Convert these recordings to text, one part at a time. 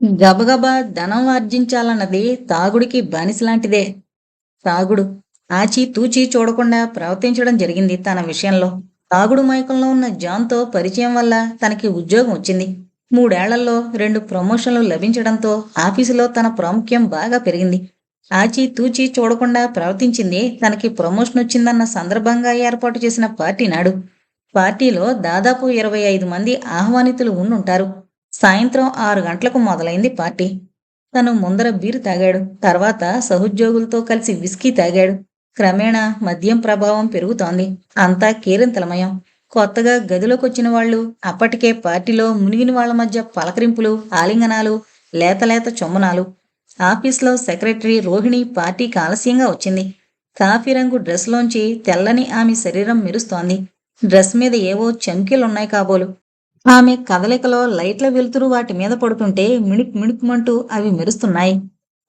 గబగబా ధనం ఆర్జించాలన్నది తాగుడికి బానిసలాంటిదే. తాగుడు ఆచితూచి చూడకుండా ప్రవర్తించడం జరిగింది తన విషయంలో. తాగుడు మైకంలో ఉన్న జాన్‌తో పరిచయం వల్ల తనకి ఉద్యోగం వచ్చింది. 3 ఏళ్లలో 2 ప్రమోషన్‌లు లభించడంతో ఆఫీసులో తన ప్రాముఖ్యం బాగా పెరిగింది. ఆచితూచి చూడకుండా ప్రవర్తించింది తనకి ప్రమోషనొచ్చిందన్న సందర్భంగా ఏర్పాటు చేసిన పార్టీ నాడు. పార్టీలో దాదాపు 25 మంది ఆహ్వానితులు ఉండుంటారు. సాయంత్రం 6 గంటలకు మొదలైంది పార్టీ. తను ముందర బీర్ తాగాడు. తర్వాత సహోద్యోగులతో కలిసి విస్కీ తాగాడు. క్రమేణా మద్యం ప్రభావం పెరుగుతోంది. అంతా కేరింతలమయం. కొత్తగా గదిలోకొచ్చిన వాళ్ళు, అప్పటికే పార్టీలో మునిగిన వాళ్ళ మధ్య పలకరింపులు, ఆలింగనాలు, లేత లేత చుంబనాలు. ఆఫీస్‌లో సెక్రటరీ రోహిణి పార్టీకి ఆలస్యంగా వచ్చింది. కాఫీ రంగు డ్రెస్‌లోంచి తెల్లని ఆమె శరీరం మెరుస్తోంది. డ్రెస్ మీద ఏవో చమ్కీలున్నాయి కాబోలు. ఆమె కదలికలో లైట్ల వెలుతురు వాటి మీద పడుతుంటే మిణుక్ మిణుకుమంటూ అవి మెరుస్తున్నాయి.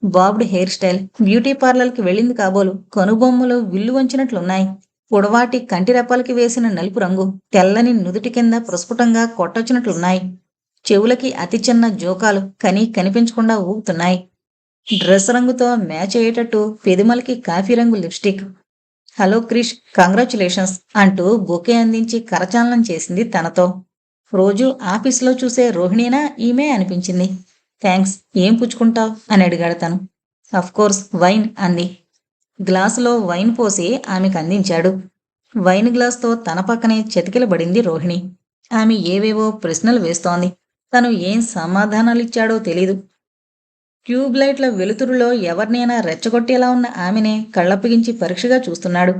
Bobbed hair style. బ్యూటీ పార్లర్‌కి వెళ్ళింది కాబోలు. కనుబొమ్మలు విల్లు వంచినట్లున్నాయి. పొడవాటి కంటిరెప్పలకి వేసిన నలుపు రంగు. తెల్లని నుదుటి కింద ప్రస్ఫుటంగా కొట్టొచ్చినట్లున్నాయి. చెవులకి అతి చిన్న జోకాలు కనిపించకుండా ఊగుతున్నాయి. డ్రెస్ రంగుతో మ్యాచ్ అయ్యేటట్టు పెదిమలకి కాఫీ రంగు లిప్‌స్టిక్. హలో క్రిష్, కంగ్రాచ్యులేషన్స్ అంటూ బొకే అందించి కరచాలనం చేసింది తనతో. రోజూ ఆఫీసులో చూసే రోహిణీనా ఈమె అనిపించింది. థాంక్స్. ఏం పుచ్చుకుంటావ్ అని అడిగాడు తను. అఫ్కోర్స్ వైన్ అంది. గ్లాసులో వైన్ పోసి ఆమెకు అందించాడు. వైన్ గ్లాసుతో తన పక్కనే చతికిలబడింది రోహిణి. ఆమె ఏవేవో ప్రశ్నలు వేస్తోంది. తను ఏం సమాధానాలిచ్చాడో తెలీదు. ట్యూబ్ లైట్ల వెలుతురులో ఎవరినైనా రెచ్చగొట్టేలా ఉన్న ఆమెనే కళ్ళప్పగించి పరీక్షగా చూస్తున్నాడు.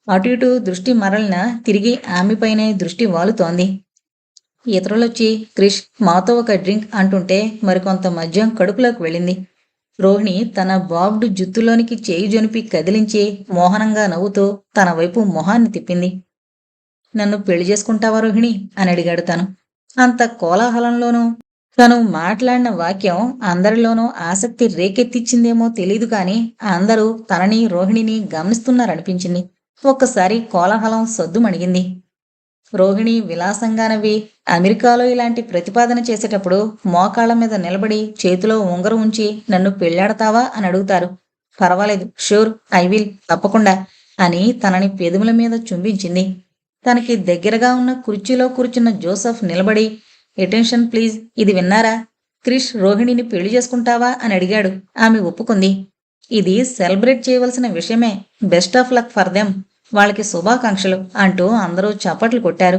అటు ఇటు దృష్టి మరలినా తిరిగి ఆమెపైనే దృష్టి వాలుతోంది. ఇతరులొచ్చి క్రిష్ మాతో ఒక డ్రింక్ అంటుంటే మరికొంత మద్యం కడుపులోకి వెళ్ళింది. రోహిణి తన బాబ్డ్ జుత్తులోనికి చేయి జొనిపి కదిలించి మోహనంగా నవ్వుతూ తన వైపు మొహాన్ని తిప్పింది. నన్ను పెళ్లి చేసుకుంటావా రోహిణి అని అడిగాడు తను. అంత కోలాహలంలోనూ తను మాట్లాడిన వాక్యం అందరిలోనూ ఆసక్తి రేకెత్తిచ్చిందేమో తెలీదు కాని అందరూ తనని రోహిణిని గమనిస్తున్నారనిపించింది. ఒక్కసారి కోలాహలం సద్దుమణిగింది. రోహిణి విలాసంగా నవ్వి, అమెరికాలో ఇలాంటి ప్రతిపాదన చేసేటప్పుడు మోకాళ్ళ మీద నిలబడి చేతిలో ఉంగరం ఉంచి నన్ను పెళ్ళాడతావా అని అడుగుతారు. పర్వాలేదు, షూర్, ఐ విల్, తప్పకుండా అని తనని పెదవుల మీద చుంబించింది. తనకి దగ్గరగా ఉన్న కుర్చీలో కూర్చున్న జోసెఫ్ నిలబడి, ఎటెన్షన్ ప్లీజ్, ఇది విన్నారా? క్రిష్ రోహిణిని పెళ్లి చేసుకుంటావా అని అడిగాడు. ఆమె ఒప్పుకుంది. ఇది సెలబ్రేట్ చేయవలసిన విషయమే. Best of luck for them. వాళ్ళకి శుభాకాంక్షలు అంటూ అందరూ చప్పట్లు కొట్టారు.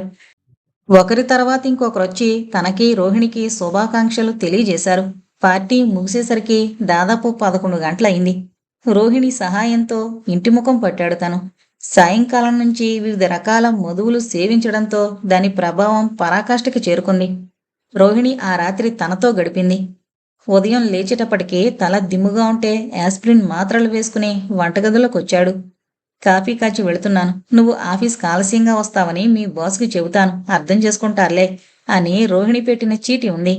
ఒకరి తర్వాత ఇంకొకరొచ్చి తనకి రోహిణికి శుభాకాంక్షలు తెలియజేశారు. పార్టీ ముగిసేసరికి దాదాపు 11 గంటలయింది. రోహిణి సహాయంతో ఇంటి ముఖం పట్టాడు తను. సాయంకాలం నుంచి వివిధ రకాల మదువులు సేవించడంతో దాని ప్రభావం పరాకాష్ఠకి చేరుకుంది. రోహిణి ఆ రాత్రి తనతో గడిపింది. ఉదయం లేచేటప్పటికి తల దిమ్ముగా ఉంటే యాస్పిరిన్ మాత్రలు వేసుకుని వంటగదిలోకొచ్చాడు. కాఫీ కాచి వెళుతున్నాను. నువ్వు ఆఫీస్‌కి ఆలస్యంగా వస్తావని మీ బాస్‌కి చెబుతాను. అర్థం చేసుకుంటారులే అని రోహిణి పెట్టిన చీటీ ఉంది.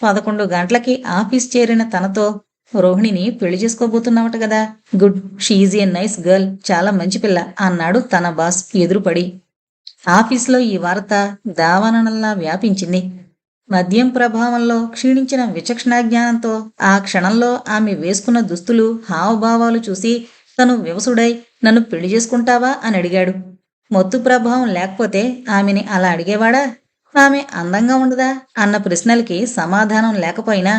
11 గంటలకి ఆఫీస్ చేరిన తనతో రోహిణిని పెళ్లి చేసుకోబోతున్నావట గదా. Good, she is a nice girl. చాలా మంచి పిల్ల అన్నాడు తన బాస్ ఎదురుపడి. ఆఫీసులో ఈ వార్త దావాననంలా వ్యాపించింది. మద్యం ప్రభావంలో క్షీణించిన విచక్షణాజ్ఞానంతో ఆ క్షణంలో ఆమె వేసుకున్న దుస్తులు, హావభావాలు చూసి తను వివసుడై నన్ను పెళ్లి చేసుకుంటావా అని అడిగాడు. మత్తు ప్రభావం లేకపోతే ఆమెని అలా అడిగేవాడా? ఆమె అందంగా ఉండదా అన్న ప్రశ్నలకి సమాధానం లేకపోయినా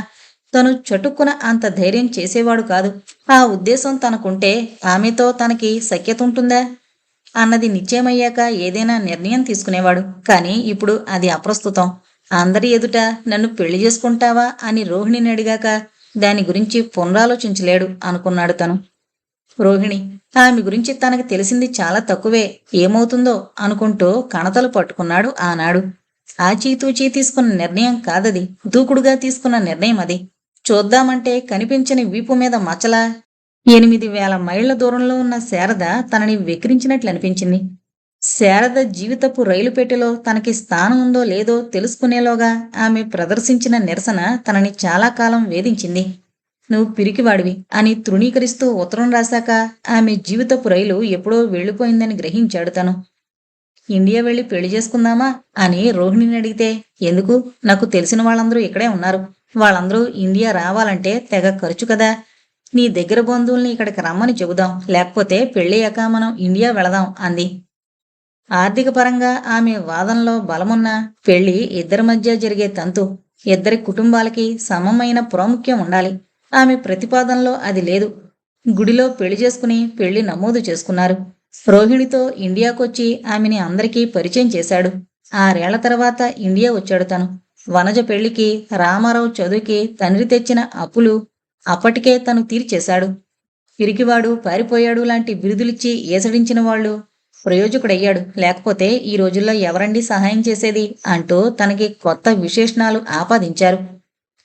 తను చటుక్కున అంత ధైర్యం చేసేవాడు కాదు. ఆ ఉద్దేశం తనకుంటే ఆమెతో తనకి సఖ్యత ఉంటుందా అన్నది నిశ్చయమయ్యాక ఏదైనా నిర్ణయం తీసుకునేవాడు. కానీ ఇప్పుడు అది అప్రస్తుతం. అందరి ఎదుట నన్ను పెళ్లి చేసుకుంటావా అని రోహిణిని అడిగాక దాని గురించి పునరాలోచించలేడు అనుకున్నాడు తను. రోహిణి, ఆమె గురించి తనకి తెలిసింది చాలా తక్కువే. ఏమవుతుందో అనుకుంటూ కణతలు పట్టుకున్నాడు ఆనాడు. ఆచితూచి తీసుకున్న నిర్ణయం కాదది. దూకుడుగా తీసుకున్న నిర్ణయం అది. చూద్దామంటే కనిపించని వీపు మీద మచ్చలా 8,000 మైళ్ల దూరంలో ఉన్న శారద తనని వెక్కిరించినట్లనిపించింది. శారద జీవితపు రైలు పెట్టెలో తనకి స్థానం ఉందో లేదో తెలుసుకునేలోగా ఆమె ప్రదర్శించిన నిరసన తనని చాలా కాలం వేధించింది. నువ్వు పిరికివాడివి అని తృణీకరిస్తూ ఉత్తరం రాశాక ఆమె జీవితపు రైలు ఎప్పుడో వెళ్ళిపోయిందని గ్రహించాడు తను. ఇండియా వెళ్ళి పెళ్లి చేసుకుందామా అని రోహిణిని అడిగితే, ఎందుకు, నాకు తెలిసిన వాళ్ళందరూ ఇక్కడే ఉన్నారు. వాళ్ళందరూ ఇండియా రావాలంటే తెగ ఖర్చు కదా. నీ దగ్గర బంధువుల్ని ఇక్కడికి రమ్మని చెబుదాం, లేకపోతే పెళ్ళయ్యాక మనం ఇండియా వెళదాం అంది. ఆర్థిక పరంగా ఆమె వాదనలో బలమున్నా పెళ్లి ఇద్దరి మధ్య జరిగే తంతు. ఇద్దరి కుటుంబాలకి సమమైన ప్రాముఖ్యం ఉండాలి. ఆమె ప్రతిపాదనలో అది లేదు. గుడిలో పెళ్లి చేసుకుని పెళ్లి నమోదు చేసుకున్నారు. రోహిణితో ఇండియాకొచ్చి ఆమెని అందరికీ పరిచయం చేశాడు. 6 ఏళ్ల తర్వాత ఇండియా వచ్చాడు తను. వనజ పెళ్లికి, రామారావు చదువుకి తండ్రి తెచ్చిన అప్పులు అప్పటికే తను తీర్చేశాడు. పిరికివాడు, పారిపోయాడు లాంటి బిరుదులిచ్చి ఏసడించిన వాళ్ళు ప్రయోజకుడయ్యాడు. లేకపోతే ఈ రోజుల్లో ఎవరండి సహాయం చేసేది అంటూ తనకి కొత్త విశేషణాలు ఆపాదించారు.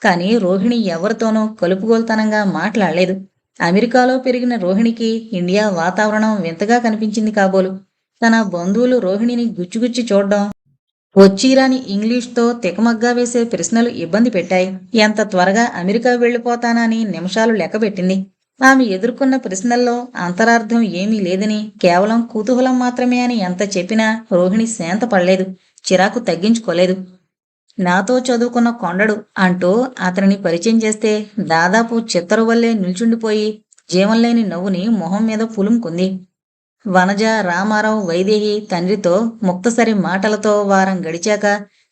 కానీ రోహిణి ఎవరితోనూ కలుపుగోల్తనంగా మాట్లాడలేదు. అమెరికాలో పెరిగిన రోహిణికి ఇండియా వాతావరణం వింతగా కనిపించింది కాబోలు. తన బంధువులు రోహిణిని గుచ్చిగుచ్చి చూడడం, వచ్చీరాని ఇంగ్లీష్తో తికమగ్గా వేసే ప్రశ్నలు ఇబ్బంది పెట్టాయి. ఎంత త్వరగా అమెరికా వెళ్ళిపోతానని నిమిషాలు లెక్కబెట్టింది. ఆమె ఎదుర్కొన్న ప్రశ్నల్లో అంతరార్థం ఏమీ లేదని, కేవలం కుతూహలం మాత్రమే అని ఎంత చెప్పినా రోహిణి శాంతపడలేదు, చిరాకు తగ్గించుకోలేదు. నాతో చదువుకున్న కొండడు అంటూ అతనిని పరిచయం చేస్తే దాదాపు చిత్తరువల్లే నిల్చుండిపోయి జీవంలేని నవ్వుని మొహం మీద పులుముకుంది. వనజ, రామారావు, వైదేహి తండ్రితో ముక్తసరి మాటలతో వారం గడిచాక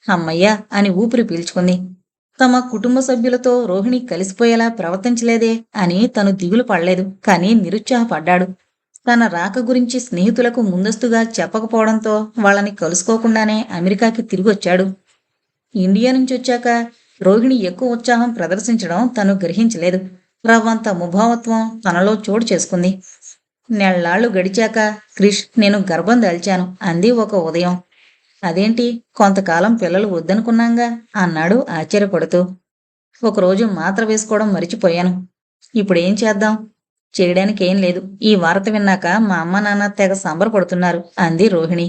అమ్మయ్య అని ఊపిరి పీల్చుకుంది. తమ కుటుంబ సభ్యులతో రోహిణి కలిసిపోయేలా ప్రవర్తించలేదే అని తను దిగులు పడలేదు, కానీ నిరుత్సాహపడ్డాడు. తన రాక గురించి స్నేహితులకు ముందస్తుగా చెప్పకపోవడంతో వాళ్ళని కలుసుకోకుండానే అమెరికాకి తిరిగొచ్చాడు. ఇండియా నుంచి వచ్చాక రోహిణి ఎక్కువ ఉత్సాహం ప్రదర్శించడం తను గ్రహించలేదు. రవ్వంత ముభావత్వం తనలో చోటు చేసుకుంది. నెల్లాళ్లు గడిచాక క్రిష్, నేను గర్భం దాల్చాను అంది ఒక ఉదయం. అదేంటి, కొంతకాలం పిల్లలు వద్దనుకున్నాంగా అన్నాడు ఆశ్చర్యపడుతూ. ఒకరోజు మాత్ర వేసుకోవడం మరిచిపోయాను. ఇప్పుడేం చేద్దాం? చేయడానికి ఏం లేదు. ఈ వార్త విన్నాక మా అమ్మ నాన్న తెగ సంబరపడుతున్నారు అంది రోహిణి.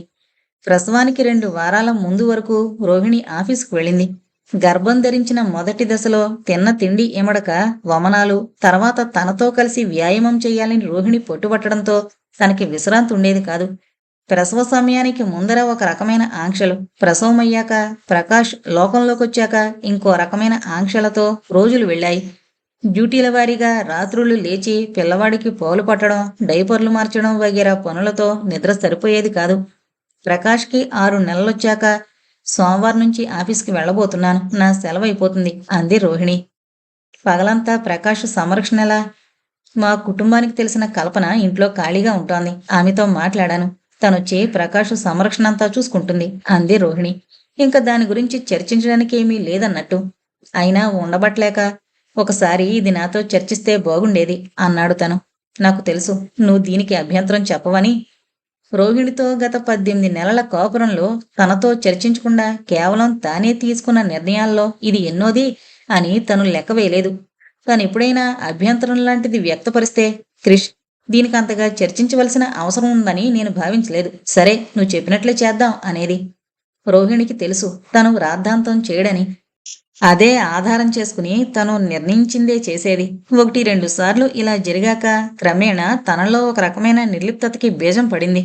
ప్రసవానికి 2 వారాల ముందు వరకు రోహిణి ఆఫీసుకు వెళ్ళింది. గర్భం ధరించిన మొదటి దశలో తిన్న తిండి ఇమడక వమనాలు, తర్వాత తనతో కలిసి వ్యాయామం చేయాలని రోహిణి పట్టుబట్టడంతో తనకి విశ్రాంతి ఉండేది కాదు. ప్రసవ సమయానికి ముందర ఒక రకమైన ఆంక్షలు, ప్రసవమయ్యాక ప్రకాష్ లోకంలోకొచ్చాక ఇంకో రకమైన ఆంక్షలతో రోజులు వెళ్ళాయి. డ్యూటీల వారీగా రాత్రులు లేచి పిల్లవాడికి పాలు పట్టడం, డైపర్లు మార్చడం వగైరా పనులతో నిద్ర సరిపోయేది కాదు. ప్రకాష్కి 6 నెలలొచ్చాక సోమవారం నుంచి ఆఫీస్కి వెళ్ళబోతున్నాను, నా సెలవైపోతుంది అంది రోహిణి. పగలంతా ప్రకాష్ సంరక్షణలా? మా కుటుంబానికి తెలిసిన కల్పన ఇంట్లో ఖాళీగా ఉంటోంది, ఆమెతో మాట్లాడాను. తనొచ్చి ప్రకాష్ సంరక్షణంతా చూసుకుంటుంది అంది రోహిణి. ఇంకా దాని గురించి చర్చించడానికి ఏమీ లేదన్నట్టు. అయినా ఉండబట్లేక ఒకసారి ఇది నాతో చర్చిస్తే బాగుండేది అన్నాడు తను. నాకు తెలుసు, నువ్వు దీనికి అభ్యంతరం చెప్పవని. రోహిణితో గత 18 నెలల కాపురంలో తనతో చర్చించకుండా కేవలం తానే తీసుకున్న నిర్ణయాల్లో ఇది ఎన్నోది అని తను లెక్క వేయలేదు. తానెప్పుడైనా అభ్యంతరం లాంటిది వ్యక్తపరిస్తే, క్రిష్, దీనికి అంతగా చర్చించవలసిన అవసరం ఉందని నేను భావించలేదు, సరే నువ్వు చెప్పినట్లే చేద్దాం అనేది. రోహిణికి తెలుసు తను రాద్ధాంతం చేయడని. అదే ఆధారం చేసుకుని తను నిర్ణయించిందే చేసేది. 1-2 సార్లు ఇలా జరిగాక క్రమేణా తనలో ఒక రకమైన నిర్లిప్తతకి బీజం పడింది.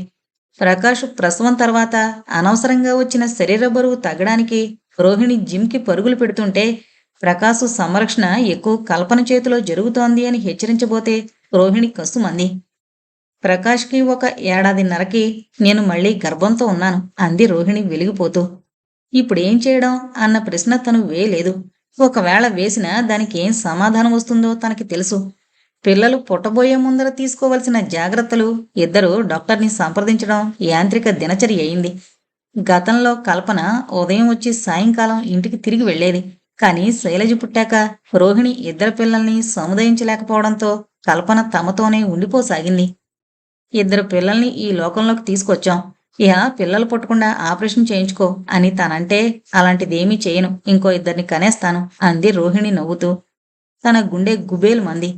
ప్రకాష్ ప్రసవం తర్వాత అనవసరంగా వచ్చిన శరీర బరువు తగ్గడానికి రోహిణి జిమ్కి పరుగులు పెడుతుంటే, ప్రకాశ్ సంరక్షణ ఎక్కువ కల్పన చేతిలో జరుగుతోంది అని హెచ్చరించబోతే రోహిణి కసుమంది. ప్రకాష్కి 1 ఏడాదిన్నరకి నేను మళ్ళీ గర్భంతో ఉన్నాను అంది రోహిణి వెలిగిపోతూ. ఇప్పుడేం చేయడం అన్న ప్రశ్న తను వేయలేదు. ఒకవేళ వేసినా దానికి ఏం సమాధానం వస్తుందో తనకి తెలుసు. పిల్లలు పుట్టబోయే ముందర తీసుకోవలసిన జాగ్రత్తలు, ఇద్దరు డాక్టర్ని సంప్రదించడం యాంత్రిక దినచర్య అయింది. గతంలో కల్పన ఉదయం వచ్చి సాయంకాలం ఇంటికి తిరిగి వెళ్లేది. కానీ శైలజ పుట్టాక రోహిణి 2 పిల్లల్ని సముదాయించలేకపోవడంతో కల్పన తమతోనే ఉండిపోసాగింది. 2 పిల్లల్ని ఈ లోకంలోకి తీసుకొచ్చాం, ఇహ పిల్లలు పుట్టకుండా ఆపరేషన్ చేయించుకో అని తనంటే, అలాంటిదేమీ చేయను, ఇంకో 2ని కనేస్తాను అంది రోహిణి నవ్వుతూ. తన గుండె గుబేలు మంది.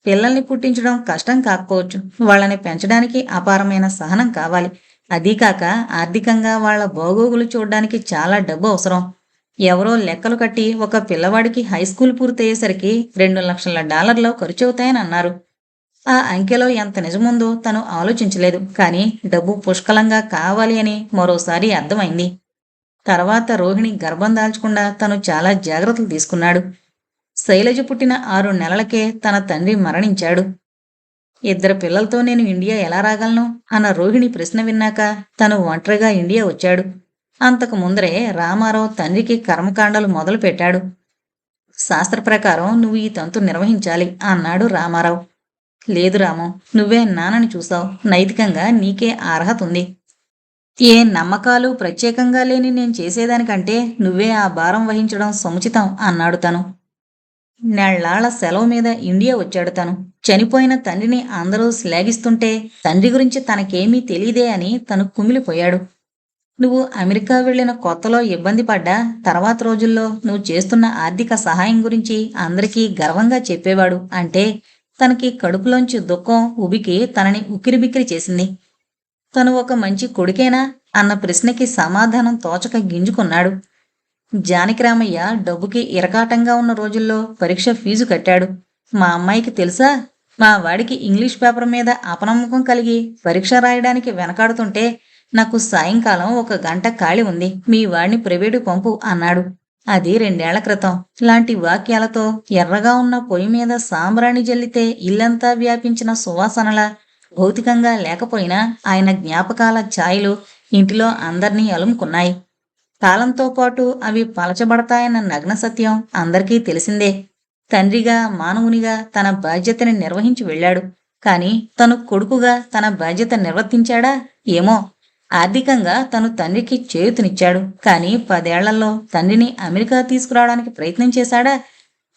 పిల్లల్ని పుట్టించడం కష్టం కాకపోవచ్చు, వాళ్ళని పెంచడానికి అపారమైన సహనం కావాలి. అదీకాక ఆర్థికంగా వాళ్ల బాగోగులు చూడ్డానికి చాలా డబ్బు అవసరం. ఎవరో లెక్కలు కట్టి ఒక పిల్లవాడికి హైస్కూల్ పూర్తయ్యేసరికి $2 లక్షల ఖర్చవుతాయని అన్నారు. ఆ అంకెలో ఎంత నిజముందో తను ఆలోచించలేదు, కానీ డబ్బు పుష్కలంగా కావాలి అని మరోసారి అర్థమైంది. తర్వాత రోహిణి గర్భం దాల్చకుండా తను చాలా జాగ్రత్తలు తీసుకున్నాడు. శైలజ పుట్టిన 6 నెలలకే తన తండ్రి మరణించాడు. ఇద్దరు పిల్లలతో నేను ఇండియా ఎలా రాగలను అన్న రోహిణి ప్రశ్న విన్నాక తను ఒంటరిగా ఇండియా వచ్చాడు. అంతకు ముందరే రామారావు తండ్రికి కర్మకాండలు మొదలు పెట్టాడు. శాస్త్ర ప్రకారం నువ్వు ఈ తంతు నిర్వహించాలి అన్నాడు రామారావు. లేదు రాము, నువ్వే నాన్నని చూసావు, నైతికంగా నీకే ఆ అర్హత ఉంది. ఏ నమ్మకాలు ప్రత్యేకంగా లేని నేను చేసేదానికంటే నువ్వే ఆ భారం వహించడం సముచితం అన్నాడు తను. నెళ్లాళ్ల సెలవు మీద ఇండియా వచ్చాడు తను. చనిపోయిన తండ్రిని అందరూ శ్లాఘిస్తుంటే తండ్రి గురించి తనకేమీ తెలీదే అని తను కుమిలిపోయాడు. నువ్వు అమెరికా వెళ్లిన కొత్తలో ఇబ్బంది పడ్డా తర్వాత రోజుల్లో నువ్వు చేస్తున్న ఆర్థిక సహాయం గురించి అందరికీ గర్వంగా చెప్పేవాడు అంటే తనకి కడుపులోంచి దుఃఖం ఉబికి తనని ఉక్కిరిబిక్కిరి చేసింది. తను ఒక మంచి కొడుకేనా అన్న ప్రశ్నకి సమాధానం తోచక గింజుకున్నాడు. జానకిరామయ్య డబ్బుకి ఇరకాటంగా ఉన్న రోజుల్లో పరీక్ష ఫీజు కట్టాడు. మా అమ్మాయికి తెలుసా, మా వాడికి ఇంగ్లీష్ పేపర్ మీద అపనమ్మకం కలిగి పరీక్ష రాయడానికి వెనకాడుతుంటే నాకు సాయంకాలం 1 గంట ఖాళీ ఉంది, మీ వాడిని ప్రైవేటు పంపు అన్నాడు. అది 2 ఏళ్ల క్రితం. లాంటి వాక్యాలతో ఎర్రగా ఉన్న పొయ్యి మీద సాంబ్రాణి జల్లితే ఇల్లంతా వ్యాపించిన సువాసనల భౌతికంగా లేకపోయినా ఆయన జ్ఞాపకాల ఛాయలు ఇంటిలో అందర్నీ అలుముకున్నాయి. కాలంతో పాటు అవి పలచబడతాయన్న నగ్న సత్యం అందరికీ తెలిసిందే. తండ్రిగా మానవునిగా తన బాధ్యతని నిర్వహించి వెళ్ళాడు. కాని తను కొడుకుగా తన బాధ్యత నిర్వర్తించాడా ఏమో. ఆర్థికంగా తను తండ్రికి చేయూతనిచ్చాడు. కాని 10 ఏళ్లలో తండ్రిని అమెరికా తీసుకురావడానికి ప్రయత్నం చేశాడా?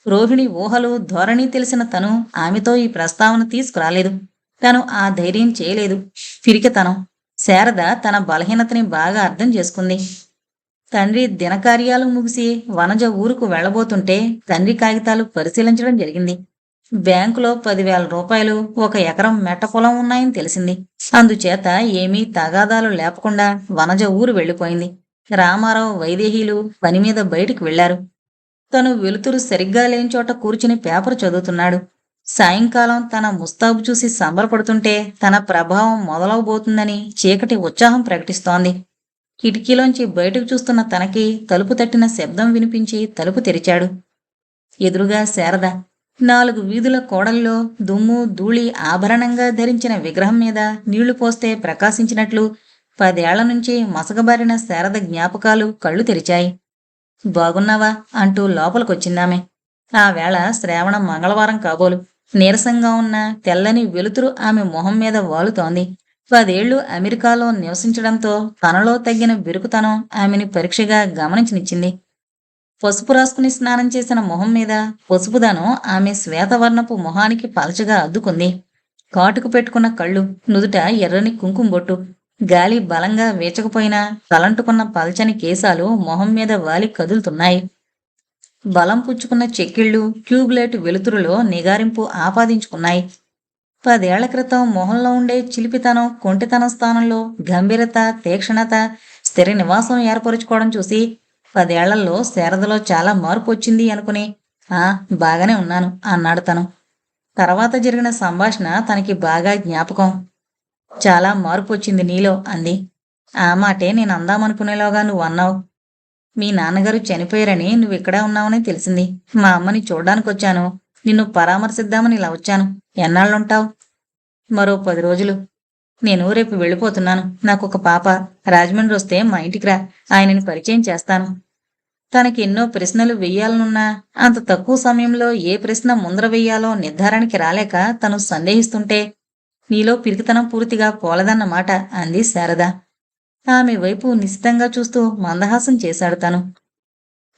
రోహిణి ఊహలు ధోరణి తెలిసిన తను ఆమెతో ఈ ప్రస్తావన తీసుకురాలేదు. తను ఆ ధైర్యం చేయలేదు. పిరికితనం. శారద తన బలహీనతని బాగా అర్థం చేసుకుంది. తండ్రి దినకార్యాలు ముగిసి వనజ ఊరుకు వెళ్లబోతుంటే తండ్రి కాగితాలు పరిశీలించడం జరిగింది. బ్యాంకులో 10,000 రూపాయలు 1 ఎకరం మెట్ట పొలం ఉన్నాయని తెలిసింది. అందుచేత ఏమీ తగాదాలు లేపకుండా వనజ ఊరు వెళ్లిపోయింది. రామారావు వైదేహీలు పనిమీద బయటికి వెళ్లారు. తను వెలుతురు సరిగ్గా లేని చోట కూర్చుని పేపర్ చదువుతున్నాడు. సాయంకాలం తన ముస్తాబు చూసి సంబరపడుతుంటే తన ప్రభావం మొదలవబోతుందని చీకటి ఉత్సాహం ప్రకటిస్తోంది. కిటికీలోంచి బయటకు చూస్తున్న తనకి తలుపు తట్టిన శబ్దం వినిపించి తలుపు తెరిచాడు. ఎదురుగా శారద. 4 వీధుల కోడల్లో దుమ్ము ధూళి ఆభరణంగా ధరించిన విగ్రహం మీద నీళ్లు పోస్తే ప్రకాశించినట్లు 10 ఏళ్ల నుంచి మసకబారిన శారద జ్ఞాపకాలు కళ్ళు తెరిచాయి. బాగున్నావా అంటూ లోపలికొచ్చిందామె. ఆ వేళ శ్రావణ మంగళవారం కాబోలు. నీరసంగా ఉన్న తెల్లని వెలుతురు ఆమె మొహం మీద వాలుతోంది. 10 ఏళ్లు అమెరికాలో నివసించడంతో తనలో తగ్గిన బిరుకుతనం ఆమెని పరీక్షగా గమనించనిచ్చింది. పసుపు రాసుకుని స్నానం చేసిన మొహం మీద పసుపుదనం ఆమె శ్వేతవర్ణపు మొహానికి పలచగా అద్దుకుంది. కాటుకు పెట్టుకున్న కళ్ళు, నుదుట ఎర్రని కుంకుమ బొట్టు. గాలి బలంగా వీచకపోయినా తలంటుకున్న పల్చని కేశాలు మొహం మీద వాలి కదులుతున్నాయి. బలం పుచ్చుకున్న చెక్కిళ్ళు ట్యూబ్లైట్ వెలుతురులో నిగారింపు ఆపాదించుకున్నాయి. 10 ఏళ్ల క్రితం మొహంలో ఉండే చిలిపితనం, కొంటితనం స్థానంలో గంభీరత, తీక్షణత, స్థిర నివాసం ఏర్పరుచుకోవడం చూసి 10 ఏళ్లలో శారదలో చాలా మార్పు వచ్చింది అనుకుని బాగానే ఉన్నాను అన్నాడు తను. తర్వాత జరిగిన సంభాషణ తనకి బాగా జ్ఞాపకం. చాలా మార్పు వచ్చింది నీలో అంది. ఆ మాటే నేను అందామనుకునేలోగా నువ్వు అన్నావు. మీ నాన్నగారు చనిపోయారని నువ్వు ఇక్కడే ఉన్నావని తెలిసింది. మా అమ్మని చూడ్డానికి వచ్చాను. నిన్ను పరామర్శిద్దామని ఇలా వచ్చాను. ఎన్నాళ్ళుంటావు? మరో 10 రోజులు. నేను రేపు వెళ్ళిపోతున్నాను. నాకొక పాప. రాజమండ్రి వస్తే మా ఇంటికి రా, ఆయనని పరిచయం చేస్తాను. తనకి ఎన్నో ప్రశ్నలు వెయ్యాలనున్నా అంత తక్కువ సమయంలో ఏ ప్రశ్న ముందర వెయ్యాలో నిర్ధారణకి రాలేక తను సందేహిస్తుంటే నీలో పిరికితనం పూర్తిగా పోలదన్నమాట అంది శారద. ఆమె వైపు నిశితంగా చూస్తూ మందహాసం చేశాడు తను.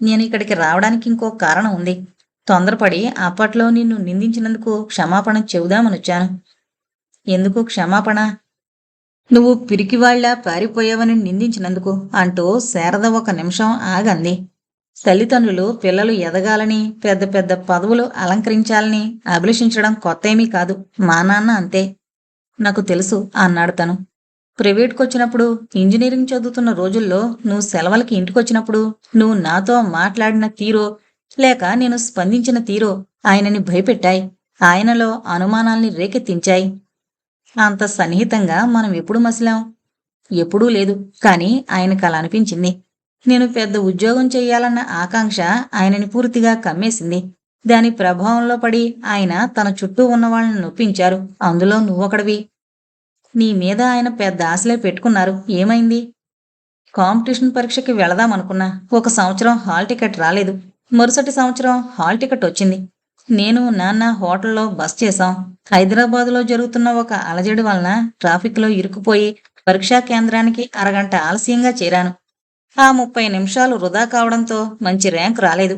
నేను ఇక్కడికి రావడానికి ఇంకో కారణం ఉంది. తొందరపడి అప్పట్లో నిన్ను నిందించినందుకు క్షమాపణ చెబుదామనొచ్చాను. ఎందుకు క్షమాపణ? నువ్వు పిరికివాళ్లా పారిపోయావని నిందించినందుకు అంటూ శారద 1 నిమిషం ఆగంది. తల్లిదండ్రులు పిల్లలు ఎదగాలని, పెద్ద పెద్ద పదవులు అలంకరించాలని అభిలషించడం కొత్తేమీ కాదు. మా నాన్న అంతే. నాకు తెలుసు అన్నాడు తను. ప్రైవేట్కొచ్చినప్పుడు, ఇంజనీరింగ్ చదువుతున్న రోజుల్లో నువ్వు సెలవులకి ఇంటికొచ్చినప్పుడు నువ్వు నాతో మాట్లాడిన తీరో లేక నేను స్పందించిన తీరో ఆయనని భయపెట్టాయి. ఆయనలో అనుమానాల్ని రేకెత్తించాయి. అంత సన్నిహితంగా మనం ఎప్పుడు మసిలాం? ఎప్పుడూ లేదు. కాని ఆయనకు అలా అనిపించింది. నేను పెద్ద ఉద్యోగం చెయ్యాలన్న ఆకాంక్ష ఆయనని పూర్తిగా కమ్మేసింది. దాని ప్రభావంలో పడి ఆయన తన చుట్టూ ఉన్న వాళ్ళని నొప్పించారు. అందులో నువ్వొకడివి. నీ మీద ఆయన పెద్ద ఆశలే పెట్టుకున్నారు. ఏమైంది? కాంపిటీషన్ పరీక్షకి వెళదామనుకున్నా. ఒక సంవత్సరం హాల్ టికెట్ రాలేదు. మరుసటి సంవత్సరం హాల్ టికెట్ వచ్చింది. నేను నాన్న హోటల్లో బస చేశాం. హైదరాబాదులో జరుగుతున్న ఒక అలజడి వలన ట్రాఫిక్లో ఇరుక్కుపోయి పరీక్షా కేంద్రానికి అరగంట ఆలస్యంగా చేరాను. ఆ 30 నిమిషాలు వృధా కావడంతో మంచి ర్యాంకు రాలేదు.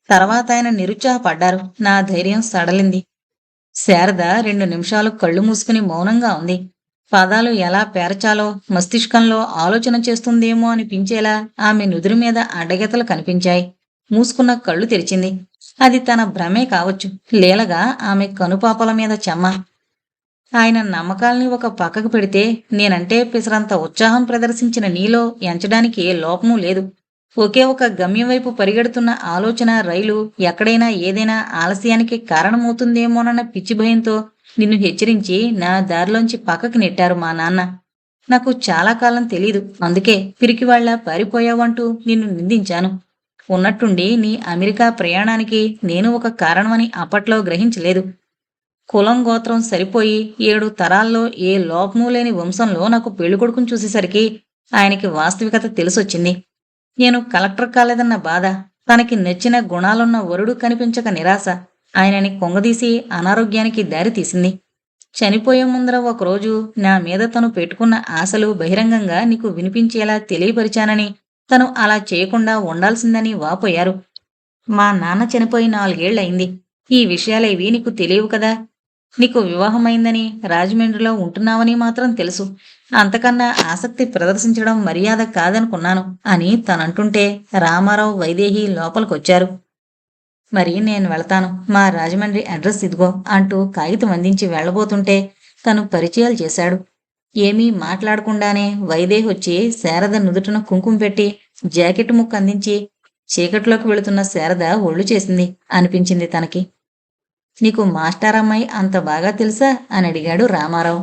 తర్వాత ఆయన నిరుత్సాహపడ్డారు. నా ధైర్యం సడలింది. శారద 2 నిమిషాలు కళ్ళు మూసుకుని మౌనంగా ఉంది. పదాలు ఎలా పేర్చాలో మస్తిష్కంలో ఆలోచన చేస్తుందేమో అనిపించేలా ఆమె నుదురు మీద అడ్డగీతలు కనిపించాయి. మూసుకున్న కళ్ళు తెరిచింది. అది తన భ్రమే కావచ్చు. లీలగా ఆమె కనుపాపల మీద చెమ్మ. ఆయన నమ్మకాల్ని ఒక పక్కకు పెడితే నేనంటే పిసరంత ఉత్సాహం ప్రదర్శించిన నీలో ఎంచడానికి ఏ లోపమూ లేదు. ఒకే ఒక గమ్యం వైపు పరిగెడుతున్న ఆలోచన రైలు ఎక్కడైనా ఏదైనా ఆలస్యానికి కారణమవుతుందేమోనన్న పిచ్చి భయంతో నిన్ను హెచ్చరించి నా దారిలోంచి పక్కకి నెట్టారు మా నాన్న. నాకు చాలా కాలం తెలీదు. అందుకే పిరికివాళ్ల పారిపోయావంటూ నిన్ను నిందించాను. ఉన్నట్టుండి నీ అమెరికా ప్రయాణానికి నేను ఒక కారణమని అప్పట్లో గ్రహించలేదు. కులం గోత్రం సరిపోయి 7 తరాల్లో ఏ లోపమూ లేని వంశంలో నాకు పెళ్ళికొడుకుని చూసేసరికి ఆయనకి వాస్తవికత తెలిసొచ్చింది. నేను కలెక్టర్ కాలేదన్న బాధ, తనకి నచ్చిన గుణాలున్న వరుడు కనిపించక నిరాశ ఆయనని కొంగదీసి అనారోగ్యానికి దారితీసింది. చనిపోయే ముందర ఒకరోజు నా మీద తను పెట్టుకున్న ఆశలు బహిరంగంగా నీకు వినిపించేలా తెలియపరిచానని, తను అలా చేయకుండా ఉండాల్సిందని వాపోయారు. మా నాన్న చనిపోయి 4 ఏళ్లయింది. ఈ విషయాలేవీ నీకు తెలియవు కదా. నీకు వివాహమైందని, రాజమండ్రిలో ఉంటున్నావని మాత్రం తెలుసు. అంతకన్నా ఆసక్తి ప్రదర్శించడం మర్యాద కాదనుకున్నాను అని తనంటుంటే రామారావు, వైదేహి లోపలికొచ్చారు. మరి నేను వెళతాను. మా రాజమండ్రి అడ్రస్ ఇదిగో అంటూ కాగితం అందించి వెళ్లబోతుంటే తను పరిచయాలు చేశాడు. ఏమీ మాట్లాడకుండానే వైదేహి వచ్చి శారద నుదుటన కుంకుమ పెట్టి జాకెట్ ముక్క అందించి చీకట్లోకి వెళుతున్న శారద ఒళ్ళు చేసింది అనిపించింది తనకి. నీకు మాస్టారమ్మాయి అంత బాగా తెలుసా అని అడిగాడు రామారావు.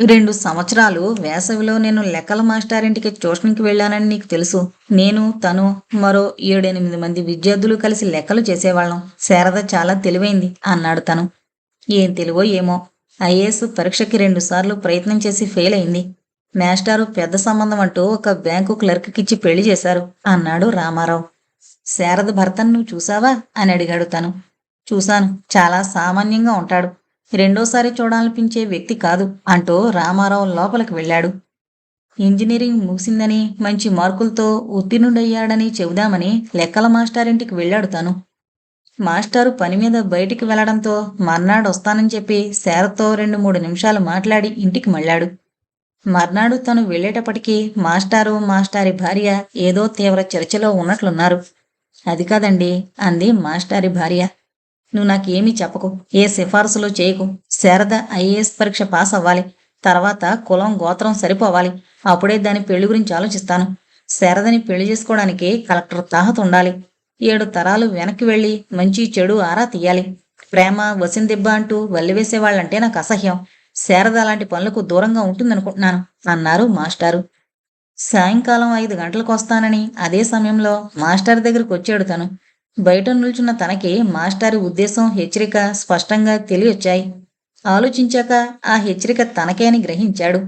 2 సంవత్సరాలు వేసవిలో నేను లెక్కల మాస్టారింటికి ట్యూషన్కి వెళ్ళానని నీకు తెలుసు. నేను, తను, మరో 7-8 మంది విద్యార్థులు కలిసి లెక్కలు చేసేవాళ్ళం. శారద చాలా తెలివైంది అన్నాడు తను. ఏం తెలివో ఏమో. ఐఏఎస్ పరీక్షకి 2 సార్లు ప్రయత్నం చేసి ఫెయిల్ అయింది. మాస్టారు పెద్ద సంబంధం అంటూ ఒక బ్యాంకు క్లర్క్కిచ్చి పెళ్లి చేశారు అన్నాడు రామారావు. శారద భర్తను నువ్వు చూసావా అని అడిగాడు తను. చూశాను. చాలా సామాన్యంగా ఉంటాడు. రెండోసారి చూడాలనిపించే వ్యక్తి కాదు అంటూ రామారావు లోపలికి వెళ్ళాడు. ఇంజనీరింగ్ ముగిసిందని, మంచి మార్కులతో ఉత్తీర్ణుడయ్యాడని చెబుదామని లెక్కల మాస్టారింటికి వెళ్ళాడు తను. మాస్టారు పని మీద బయటికి వెళ్లడంతో మర్నాడు వస్తానని చెప్పి శారదతో 2-3 నిమిషాలు మాట్లాడి ఇంటికి మళ్ళాడు. మర్నాడు తను వెళ్లేటప్పటికీ మాస్టారు, మాస్టారి భార్య ఏదో తీవ్ర చర్చలో ఉన్నట్లున్నారు. అది కాదండి అంది మాస్టారి భార్య. నువ్వు నాకేమీ చెప్పకు. ఏ సిఫార్సులు చేయకు. శారద ఐఏఎస్ పరీక్ష పాస్ అవ్వాలి. తర్వాత కులం గోత్రం సరిపోవాలి. అప్పుడే దాని పెళ్లి గురించి ఆలోచిస్తాను. శారదని పెళ్లి చేసుకోవడానికి కలెక్టర్ తాహత ఉండాలి. 7 తరాలు వెనక్కి వెళ్ళి మంచి చెడు ఆరా తీయాలి. ప్రేమ వసిందెబ్బ అంటూ వల్లివేసేవాళ్లంటే నాకు అసహ్యం. శారద అలాంటి పనులకు దూరంగా ఉంటుందనుకుంటున్నాను అన్నారు మాస్టారు. సాయంకాలం 5 గంటలకు వస్తానని అదే సమయంలో మాస్టర్ దగ్గరకు వచ్చాడు తను. బయట నిల్చున్న తనకి మాస్టారి ఉద్దేశం, హెచ్చరిక స్పష్టంగా తెలియొచ్చాయి. ఆలోచించాక ఆ హెచ్చరిక తనకే అని గ్రహించాడు.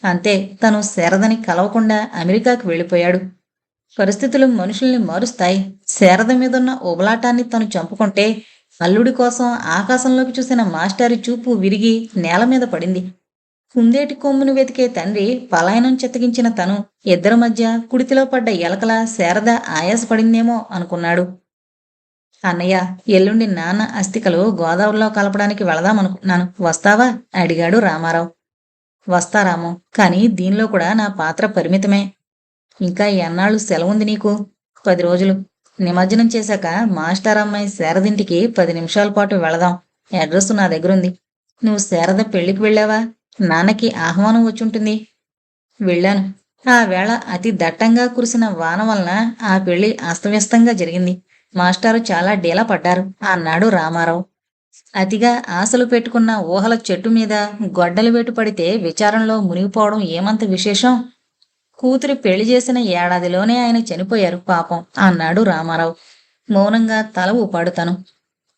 అంతే, తను శారదని కలవకుండా అమెరికాకి వెళ్ళిపోయాడు. పరిస్థితులు మనుషుల్ని మారుస్తాయి. శారద మీదున్న ఉబలాటాన్ని తను చంపుకుంటే అల్లుడి కోసం ఆకాశంలోకి చూసిన మాస్టారి చూపు విరిగి నేల మీద పడింది. కుందేటి కొమ్మును వెతికే తండ్రి పలాయనం చెత్తగించిన తను ఇద్దరి మధ్య కుడితిలో పడ్డ ఎలకల శారద ఆయాసపడిందేమో అనుకున్నాడు. అన్నయ్య, ఎల్లుండి నాన్న అస్థికలు గోదావరిలో కలపడానికి వెళదామనుకుంటున్నాను. వస్తావా అడిగాడు రామారావు. వస్తారాము, కానీ దీనిలో కూడా నా పాత్ర పరిమితమే. ఇంకా ఎన్నాళ్ళు సెలవుంది నీకు? 10 రోజులు. నిమజ్జనం చేశాక మాస్టర్ అమ్మాయి శారదింటికి 10 నిమిషాల పాటు వెళదాం. అడ్రస్ నా దగ్గరుంది. నువ్వు శారద పెళ్లికి వెళ్ళావా? నాన్నకి ఆహ్వానం వచ్చుంటుంది. వెళ్ళాను. ఆ వేళ అతి దట్టంగా కురిసిన వాన వలన ఆ పెళ్లి అస్తవ్యస్తంగా జరిగింది. మాస్టారు చాలా డీలా పడ్డారు అన్నాడు రామారావు. అతిగా ఆశలు పెట్టుకున్న ఊహల చెట్టు మీద గొడ్డలు వేటు పడితే విచారంలో మునిగిపోవడం ఏమంత విశేషం? కూతురి పెళ్లి చేసిన ఏడాదిలోనే ఆయన చనిపోయారు పాపం అన్నాడు రామారావు. మౌనంగా తల ఊపాడు తను.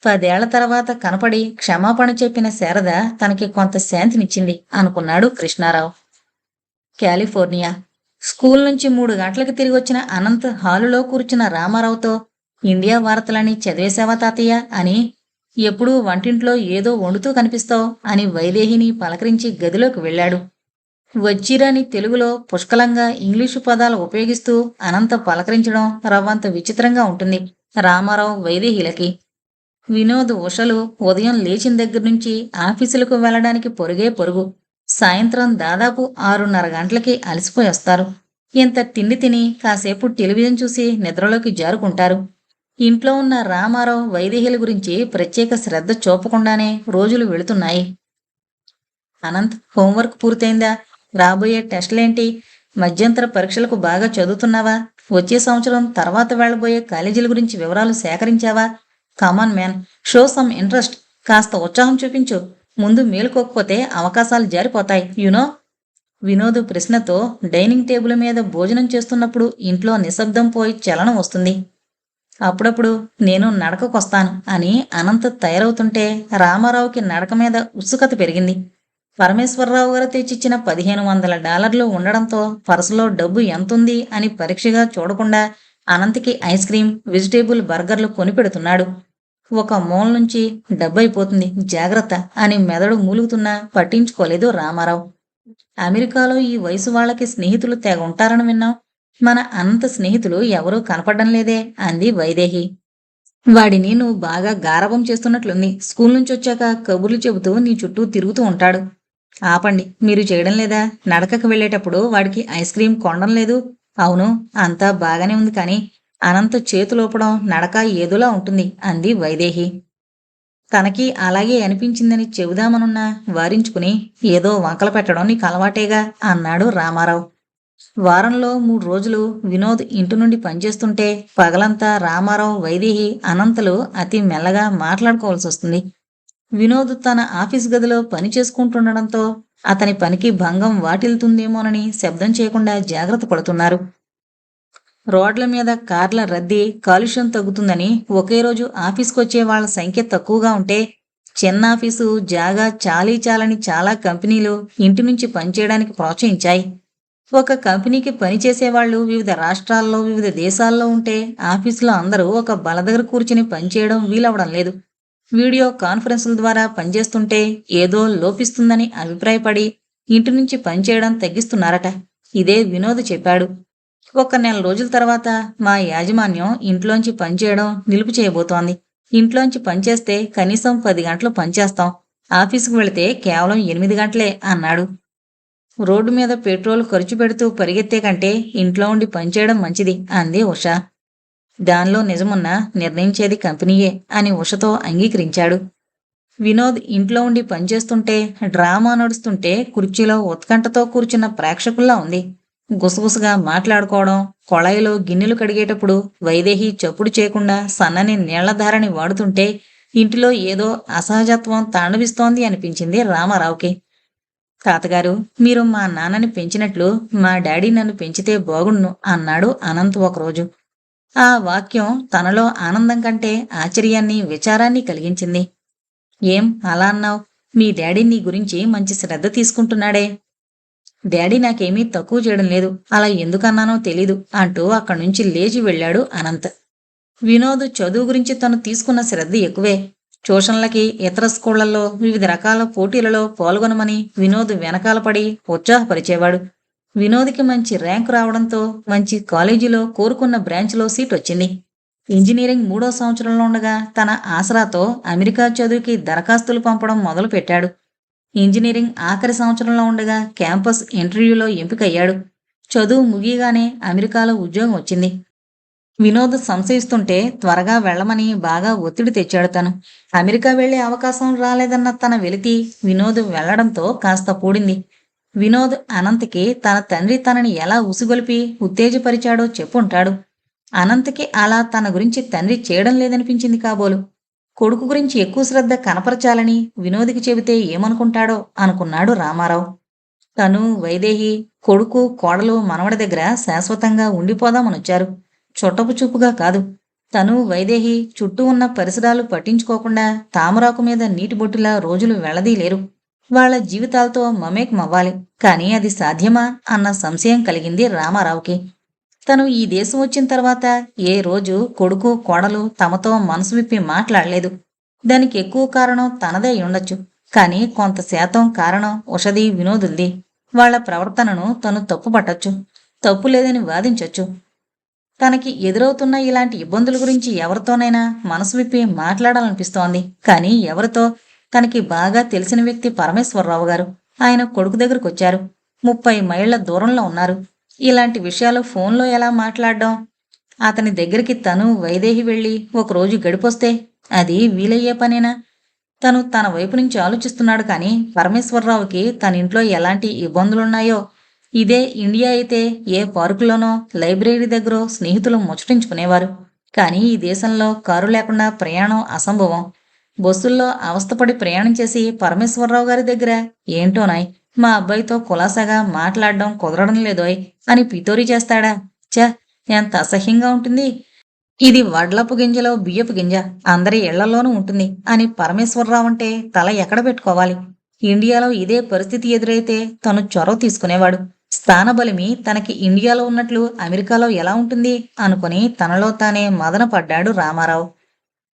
10 ఏళ్ల తర్వాత కనపడి క్షమాపణ చెప్పిన శారద తనకి కొంత శాంతినిచ్చింది అనుకున్నాడు కృష్ణారావు. కాలిఫోర్నియా. స్కూల్ నుంచి 3 గంటలకు తిరిగొచ్చిన అనంత్ హాలులో కూర్చున్న రామారావుతో ఇండియా వార్తలని చదివేశావా తాతయ్య అని, ఎప్పుడూ వంటింట్లో ఏదో వండుతూ కనిపిస్తావు అని వైదేహిని పలకరించి గదిలోకి వెళ్ళాడు. వచ్చిరాని తెలుగులో పుష్కలంగా ఇంగ్లీషు పదాలు ఉపయోగిస్తూ అనంత పలకరించడం రవ్వంత విచిత్రంగా ఉంటుంది రామారావు వైదేహిలకి. వినోద్ ఉషలు ఉదయం లేచిన దగ్గర నుంచి ఆఫీసులకు వెళ్ళడానికి పొరుగే పొరుగు. సాయంత్రం దాదాపు 6:30 గంటలకి అలసిపోయి వస్తారు. ఇంత తిండి తిని కాసేపు టెలివిజన్ చూసి నిద్రలోకి జారుకుంటారు. ఇంట్లో ఉన్న రామారావు వైదేహిల గురించి ప్రత్యేక శ్రద్ధ చూపకుండానే రోజులు వెళుతున్నాయి. అనంత్, హోంవర్క్ పూర్తయిందా? రాబోయే టెస్టులేంటి? మధ్యంతర పరీక్షలకు బాగా చదువుతున్నావా? వచ్చే సంవత్సరం తర్వాత వెళ్ళబోయే కాలేజీల గురించి వివరాలు సేకరించావా? Common man, show some interest. కాస్త ఉత్సాహం చూపించు. ముందు మేలుకోకపోతే అవకాశాలు జారిపోతాయి యునో. వినోద్ ప్రశ్నతో డైనింగ్ టేబుల్ మీద భోజనం చేస్తున్నప్పుడు ఇంట్లో నిశ్శబ్దం పోయి చలనం వస్తుంది. అప్పుడప్పుడు నేను నడకకొస్తాను అని అనంత్ తయారవుతుంటే రామారావుకి నడక మీద ఉత్సుకత పెరిగింది. పరమేశ్వరరావు గారు తెచ్చిచ్చిన $1500 ఉండడంతో పర్సులో డబ్బు ఎంతుంది అని పరీక్షగా చూడకుండా అనంత్కి ఐస్ క్రీం, వెజిటేబుల్ బర్గర్లు కొనిపెడుతున్నాడు. ఒక మూల నుంచి డబ్బైపోతుంది జాగ్రత్త అని మెదడు మూలుగుతున్నా పట్టించుకోలేదు రామారావు. అమెరికాలో ఈ వయసు వాళ్ళకి స్నేహితులు తెగ ఉంటారని విన్నాం. మన అనంత స్నేహితులు ఎవరూ కనపడడం లేదే అంది వైదేహి. వాడిని నువ్వు బాగా గారాబం చేస్తున్నట్లుంది. స్కూల్ నుంచి వచ్చాక కబుర్లు చెబుతూ నీ చుట్టూ తిరుగుతూ ఉంటాడు. ఆపండి, మీరు చేయడం లేదా? నడకకు వెళ్ళేటప్పుడు వాడికి ఐస్ క్రీం కొనడం లేదు? అవును, అంతా బాగానే ఉంది కానీ అనంత చేతులోపడం నడక ఏదోలా ఉంటుంది అంది వైదేహి. తనకి అలాగే అనిపించిందని చెబుదామనున్నా వారించుకుని, ఏదో వంకలు పెట్టడం నీకు అలవాటేగా అన్నాడు రామారావు. వారంలో 3 రోజులు వినోద్ ఇంటి నుండి పనిచేస్తుంటే పగలంతా రామారావు, వైదేహి, అనంతలు అతి మెల్లగా మాట్లాడుకోవాల్సి వస్తుంది. వినోద్ తన ఆఫీస్ గదిలో పని చేసుకుంటుండడంతో అతని పనికి భంగం వాటిల్తుందేమోనని శబ్దం చేయకుండా జాగ్రత్త పడుతున్నారు. రోడ్ల మీద కార్ల రద్దీ, కాలుష్యం తగ్గుతుందని ఒకే రోజు ఆఫీస్కొచ్చే వాళ్ల సంఖ్య తక్కువగా ఉంటే చిన్న ఆఫీసు జాగా చాలీ చాలని చాలా కంపెనీలు ఇంటి నుంచి పనిచేయడానికి ప్రోత్సహించాయి. ఒక కంపెనీకి పనిచేసేవాళ్లు వివిధ రాష్ట్రాల్లో, వివిధ దేశాల్లో ఉంటే ఆఫీసులో అందరూ ఒక బల దగ్గర కూర్చుని పనిచేయడం వీలవడం లేదు. వీడియో కాన్ఫరెన్సుల ద్వారా పనిచేస్తుంటే ఏదో లోపిస్తుందని అభిప్రాయపడి ఇంటి నుంచి పనిచేయడం తగ్గిస్తున్నారట. ఇదే వినోద్ చెప్పాడు. ఒక నెల రోజుల తర్వాత మా యాజమాన్యం ఇంట్లోంచి పనిచేయడం నిలుపు చేయబోతోంది. ఇంట్లోంచి పనిచేస్తే కనీసం 10 గంటలు పనిచేస్తాం. ఆఫీసుకు వెళితే కేవలం 8 గంటలే అన్నాడు. రోడ్డు మీద పెట్రోల్ ఖర్చు పెడుతూ పరిగెత్తే కంటే ఇంట్లో ఉండి పనిచేయడం మంచిది అంది ఉష. దానిలో నిజమున్నా నిర్ణయించేది కంపెనీయే అని ఉషతో అంగీకరించాడు. వినోద్ ఇంట్లో ఉండి పనిచేస్తుంటే డ్రామా నడుస్తుంటే కుర్చీలో ఉత్కంఠతో కూర్చున్న ప్రేక్షకుల్లా ఉంది. గుసగుసగా మాట్లాడుకోవడం, కొళాయిలో గిన్నెలు కడిగేటప్పుడు వైదేహి చప్పుడు చేయకుండా సన్నని నీళ్లధారని వాడుతుంటే ఇంటిలో ఏదో అసహజత్వం తాండవిస్తోంది అనిపించింది రామారావుకి. తాతగారు, మీరు మా నాన్నని పెంచినట్లు మా డాడీ నన్ను పెంచితే బాగుండును అన్నాడు అనంత్ ఒకరోజు. ఆ వాక్యం తనలో ఆనందం కంటే ఆశ్చర్యాన్ని, విచారాన్ని కలిగించింది. ఏం అలా అన్నావు? మీ డాడీ నీ గురించి మంచి శ్రద్ధ తీసుకుంటున్నాడే. డాడీ నాకేమీ తక్కువ చేయడం లేదు, అలా ఎందుకన్నానో తెలీదు అంటూ అక్కడి నుంచి లేచి వెళ్ళాడు అనంత్. వినోద్ చదువు గురించి తను తీసుకున్న శ్రద్ధ ఎక్కువే. ట్యూషన్లకి, ఇతర స్కూళ్లలో వివిధ రకాల పోటీలలో పాల్గొనమని వినోద్ వెనకాల పడి ఉత్సాహపరిచేవాడు. వినోద్కి మంచి ర్యాంకు రావడంతో మంచి కాలేజీలో కోరుకున్న బ్రాంచ్లో సీట్ వచ్చింది. ఇంజనీరింగ్ 3వ సంవత్సరంలో ఉండగా తన ఆసరాతో అమెరికా చదువుకి దరఖాస్తులు పంపడం మొదలుపెట్టాడు. ఇంజనీరింగ్ ఆఖరి సంవత్సరంలో ఉండగా క్యాంపస్ ఇంటర్వ్యూలో ఎంపికయ్యాడు. చదువు ముగియగానే అమెరికాలో ఉద్యోగం వచ్చింది. వినోద్ సంశయిస్తుంటే త్వరగా వెళ్లమని బాగా ఒత్తిడి తెచ్చాడు తను. అమెరికా వెళ్లే అవకాశం రాలేదన్న తన వెలితి వినోద్ వెళ్లడంతో కాస్త పూడింది. వినోద్ అనంత్కి తన తండ్రి తనని ఎలా ఉసిగొలిపి ఉత్తేజపరిచాడో చెప్పుంటాడు. అనంత్కి అలా తన గురించి తండ్రి చేయడం లేదనిపించింది కాబోలు. కొడుకు గురించి ఎక్కువ శ్రద్ధ కనపరచాలని వినోద్కి చెబితే ఏమనుకుంటాడో అనుకున్నాడు రామారావు. తను, వైదేహి, కొడుకు, కోడలు మనవడి దగ్గర శాశ్వతంగా ఉండిపోదామనొచ్చారు. చుట్టపు చూపుగా కాదు. తను వైదేహి చుట్టూ ఉన్న పరిసరాలు పట్టించుకోకుండా తామరాకు మీద నీటి బొట్టులా రోజులు వెళ్లదీలేరు. వాళ్ళ జీవితాలతో మమేకమవ్వాలి. కానీ అది సాధ్యమా అన్న సంశయం కలిగింది రామారావుకి. తను ఈ దేశం వచ్చిన తర్వాత ఏ రోజు కొడుకు కోడలు తమతో మనసు విప్పి మాట్లాడలేదు. దానికి ఎక్కువ కారణం తనదే ఉండొచ్చు. కానీ కొంత శాతం కారణం ఉషది, వినోదుల్ది. వాళ్ళ ప్రవర్తనను తను తప్పు పట్టొచ్చు. తప్పు లేదని వాదించొచ్చు. తనకి ఎదురవుతున్న ఇలాంటి ఇబ్బందుల గురించి ఎవరితోనైనా మనసు విప్పి మాట్లాడాలనిపిస్తోంది. కానీ ఎవరితో? తనకి బాగా తెలిసిన వ్యక్తి పరమేశ్వరరావు గారు. ఆయన కొడుకు దగ్గరకొచ్చారు. 30 మైళ్ల దూరంలో ఉన్నారు. ఇలాంటి విషయాలు ఫోన్లో ఎలా మాట్లాడడం? అతని దగ్గరికి తను వైదేహి వెళ్ళి ఒకరోజు గడిపొస్తే అది వీలయ్యే పనేనా? తను తన వైపు నుంచి ఆలోచిస్తున్నాడు. కానీ పరమేశ్వరరావుకి తన ఇంట్లో ఎలాంటి ఇబ్బందులున్నాయో, ఇదే ఇండియా అయితే ఏ పార్కులోనో లైబ్రరీ దగ్గరో స్నేహితులు ముచ్చటించుకునేవారు. కానీ ఈ దేశంలో కారు లేకుండా ప్రయాణం అసంభవం. బస్సుల్లో అవస్థపడి ప్రయాణం చేసి పరమేశ్వరరావు గారి దగ్గర ఏంటోనాయ్ మా అబ్బాయితో కులాసాగా మాట్లాడడం కుదరడం లేదోయ్ అని పితోరీ చేస్తాడా? ఛ! ఎంత అసహ్యంగా ఉంటుంది. ఇది వడ్లపు గింజలో బియ్యపు గింజ, అందరి ఇళ్లలోనూ ఉంటుంది అని పరమేశ్వరరావు అంటే తల ఎక్కడ పెట్టుకోవాలి? ఇండియాలో ఇదే పరిస్థితి ఎదురైతే తను చొరవ తీసుకునేవాడు. స్థానబలిమి తనకి ఇండియాలో ఉన్నట్లు అమెరికాలో ఎలా ఉంటుంది అనుకుని తనలో తానే మదన పడ్డాడు రామారావు.